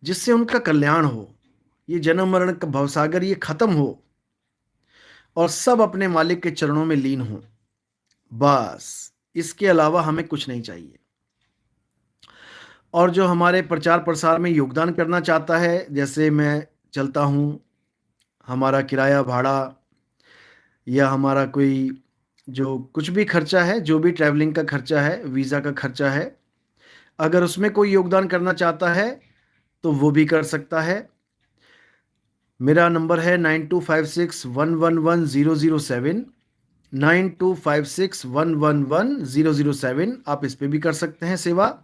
जिससे उनका कल्याण हो, ये जन्म मरण का भवसागर ये खत्म हो और सब अपने मालिक के चरणों में लीन हो। बस इसके अलावा हमें कुछ नहीं चाहिए। और जो हमारे प्रचार प्रसार में योगदान करना चाहता है, जैसे मैं चलता हूँ, हमारा किराया भाड़ा या हमारा कोई जो कुछ भी खर्चा है, जो भी ट्रैवलिंग का खर्चा है, वीज़ा का खर्चा है, अगर उसमें कोई योगदान करना चाहता है तो वो भी कर सकता है। मेरा नंबर है 9256111007, 9256111007। आप इस पे भी कर सकते हैं सेवा।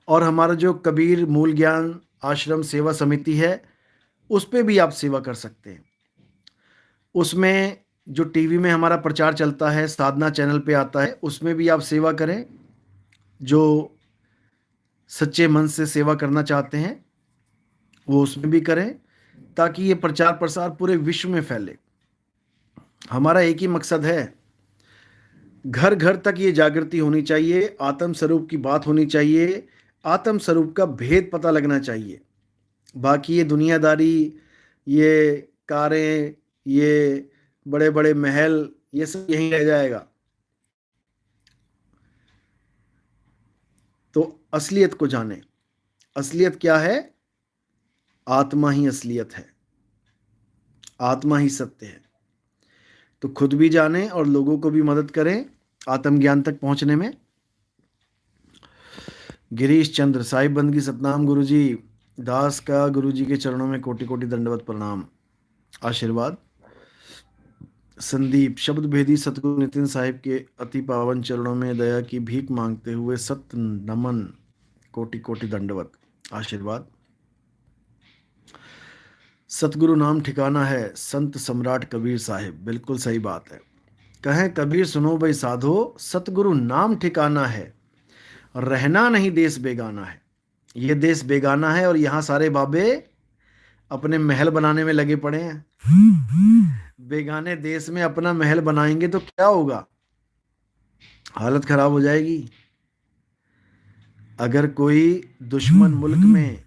और हमारा जो कबीर मूल ज्ञान आश्रम सेवा समिति है, उस पे भी आप सेवा कर सकते हैं। उसमें जो टीवी में हमारा प्रचार चलता है, साधना चैनल पे आता है, उसमें भी आप सेवा करें। जो सच्चे मन से सेवा करना चाहते हैं वो उसमें भी करें, ताकि ये प्रचार प्रसार पूरे विश्व में फैले। हमारा एक ही मकसद है, घर घर तक ये जागृति होनी चाहिए, आत्म स्वरूप की बात होनी चाहिए, आत्म स्वरूप का भेद पता लगना चाहिए। बाकी ये दुनियादारी, ये कारें, ये बड़े बड़े महल, ये सब यहीं रह जाएगा। तो असलियत को जाने। असलियत क्या है? आत्मा ही असलियत है, आत्मा ही सत्य है। तो खुद भी जाने और लोगों को भी मदद करें आत्मज्ञान तक पहुंचने में। गिरीश चंद्र साहिब बंदगी सतनाम गुरुजी दास का गुरुजी के चरणों में कोटि कोटि दंडवत प्रणाम, आशीर्वाद। संदीप शब्द भेदी सतगुरु नितिन साहिब के अति पावन चरणों में दया की भीख मांगते हुए सत नमन, कोटि कोटि दंडवत, आशीर्वाद। सतगुरु नाम ठिकाना है, संत सम्राट कबीर साहिब, बिल्कुल सही बात है। कहें कबीर सुनो भाई साधो, सतगुरु नाम ठिकाना है, रहना नहीं देश बेगाना है। ये देश बेगाना है और यहाँ सारे बाबे अपने महल बनाने में लगे पड़े हैं। बेगाने देश में अपना महल बनाएंगे तो क्या होगा? हालत खराब हो जाएगी। अगर कोई दुश्मन मुल्क में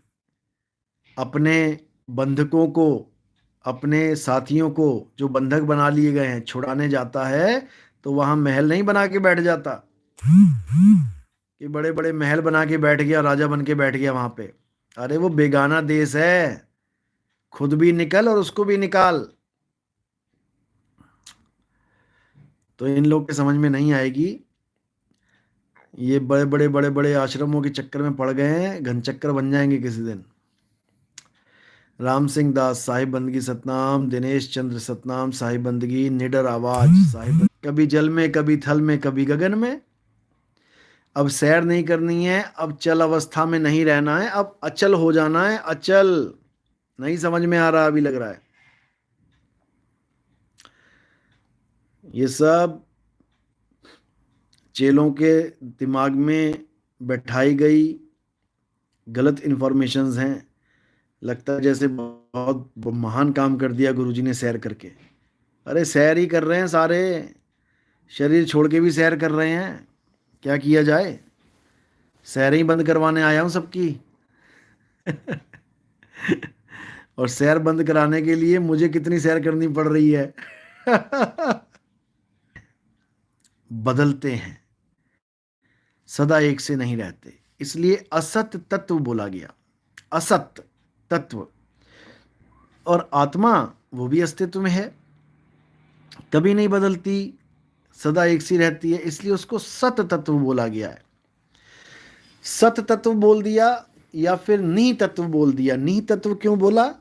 अपने बंधकों को, अपने साथियों को जो बंधक बना लिए गए हैं छुड़ाने जाता है, तो वहां महल नहीं बना के बैठ जाता कि बड़े बड़े महल बना के बैठ गया, राजा बन के बैठ गया वहां पे। अरे वो बेगाना देश है, खुद भी निकल और उसको भी निकाल। तो इन लोग के समझ में नहीं आएगी। ये बड़े बड़े आश्रमों के चक्कर में पड़ गए हैं, घन चक्कर बन जाएंगे किसी दिन। राम सिंह दास साहिब बंदगी सतनाम, दिनेश चंद्र सतनाम साहिब बंदगी, निडर आवाज साहिब, कभी जल में, कभी थल में, कभी गगन में। अब सैर नहीं करनी है, अब चल अवस्था में नहीं रहना है, अब अचल हो जाना है। अचल नहीं समझ में आ रहा अभी, लग रहा है ये सब चेलों के दिमाग में बैठाई गई गलत इन्फॉर्मेशंस हैं। लगता है जैसे बहुत महान काम कर दिया गुरुजी ने सैर करके। अरे सैर ही कर रहे हैं सारे, शरीर छोड़ के भी सैर कर रहे हैं। क्या किया जाए? सैर ही बंद करवाने आया हूं सबकी। और सैर बंद कराने के लिए मुझे कितनी सैर करनी पड़ रही है। बदलते हैं, सदा एक से नहीं रहते, इसलिए असत तत्व बोला गया। असत तत्व। और आत्मा वो भी अस्तित्व में है, कभी नहीं बदलती, सदा एक सी रहती है, इसलिए उसको सत तत्व बोला गया है। सत तत्व बोल दिया या फिर नी तत्व बोल दिया। नी तत्व क्यों बोला?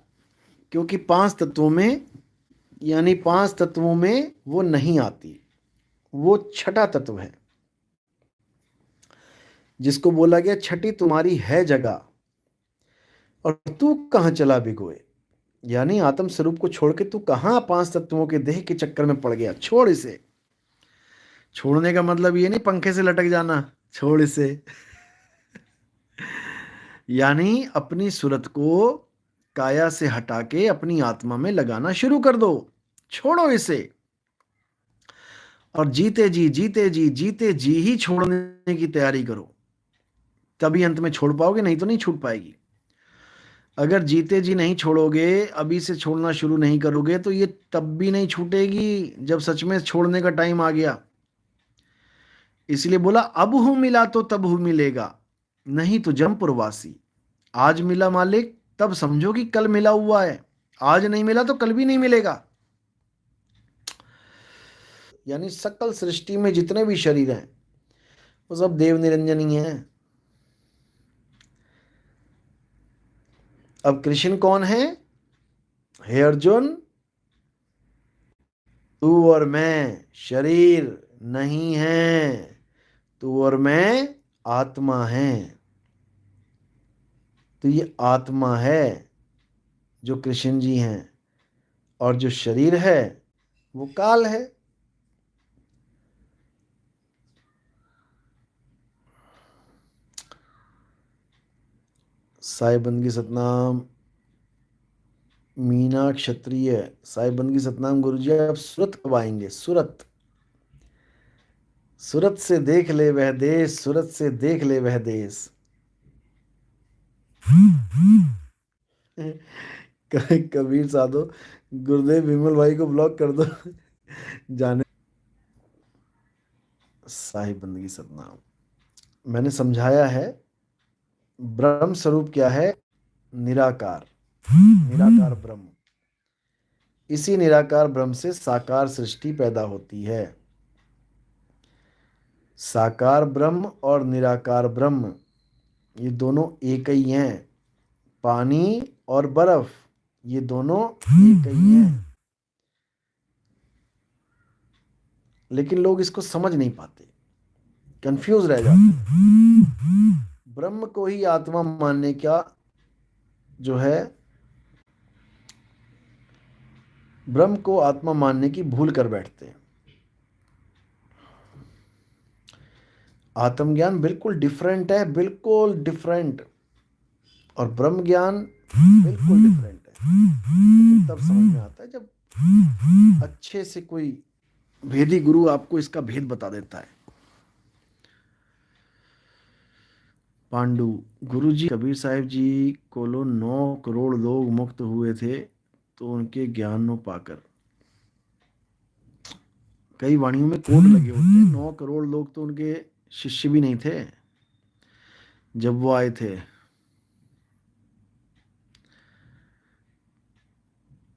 क्योंकि 5 तत्वों में, यानी 5 तत्वों में वो नहीं आती, वो छठा तत्व है, जिसको बोला गया छठी तुम्हारी है जगह और तू कहां चला भिगोए। यानी आत्म स्वरूप को छोड़ के तू कहां 5 तत्वों के देह के चक्कर में पड़ गया। छोड़ इसे। छोड़ने का मतलब ये नहीं पंखे से लटक जाना, छोड़ इसे। यानी अपनी सूरत को काया से हटा के अपनी आत्मा में लगाना शुरू कर दो। छोड़ो इसे। और जीते जी जीते जी जीते जी ही छोड़ने की तैयारी करो, तभी अंत में छोड़ पाओगे, नहीं तो नहीं छूट पाएगी। अगर जीते जी नहीं छोड़ोगे, अभी से छोड़ना शुरू नहीं करोगे, तो ये तब भी नहीं छूटेगी जब सच में छोड़ने का टाइम आ गया। इसलिए बोला अब हूं मिला तो तब हूं मिलेगा, नहीं तो जमपुरवासी। आज मिला मालिक, तब समझो कि कल मिला हुआ है। आज नहीं मिला तो कल भी नहीं मिलेगा। यानी सकल सृष्टि में जितने भी शरीर हैं वो सब देव निरंजन ही हैं। अब कृष्ण कौन है? हे अर्जुन, तू और मैं शरीर नहीं है, तू और मैं आत्मा है। तो ये आत्मा है जो कृष्ण जी हैं, और जो शरीर है वो काल है। साई बंदगी सतनाम। मीना क्षत्रिय। साई बंदगी सतनाम गुरुजी, आप सूरत कब आएंगे? सूरत, सूरत से देख ले वह देश, सूरत से देख ले वह देश। कबीर साधो, गुरुदेव विमल भाई को ब्लॉक कर दो। जाने। साहिब बंदगी सतनाम। मैंने समझाया है ब्रह्म स्वरूप क्या है। निराकार, निराकार ब्रह्म। इसी निराकार ब्रह्म से साकार सृष्टि पैदा होती है। साकार ब्रह्म और निराकार ब्रह्म ये दोनों एक ही हैं। पानी और बर्फ ये दोनों एक ही हैं। लेकिन लोग इसको समझ नहीं पाते, कंफ्यूज रह जाते हैं। ब्रह्म को ही आत्मा मानने का जो है, ब्रह्म को आत्मा मानने की भूल कर बैठते हैं। आत्मज्ञान बिल्कुल डिफरेंट है, बिल्कुल डिफरेंट। और ब्रह्म ज्ञान बिल्कुल डिफरेंट है। लेकिन तब समझ में आता है जब अच्छे से कोई भेदी गुरु आपको इसका भेद बता देता है। पांडु, गुरु जी कबीर साहिब जी कोलो 9 करोड़ लोग मुक्त हुए थे तो उनके ज्ञान पाकर। कई वाणियों में कोड लगे होते हैं। 9 करोड़ लोग तो उनके शिष्य भी नहीं थे जब वो आए थे।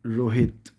रोहित,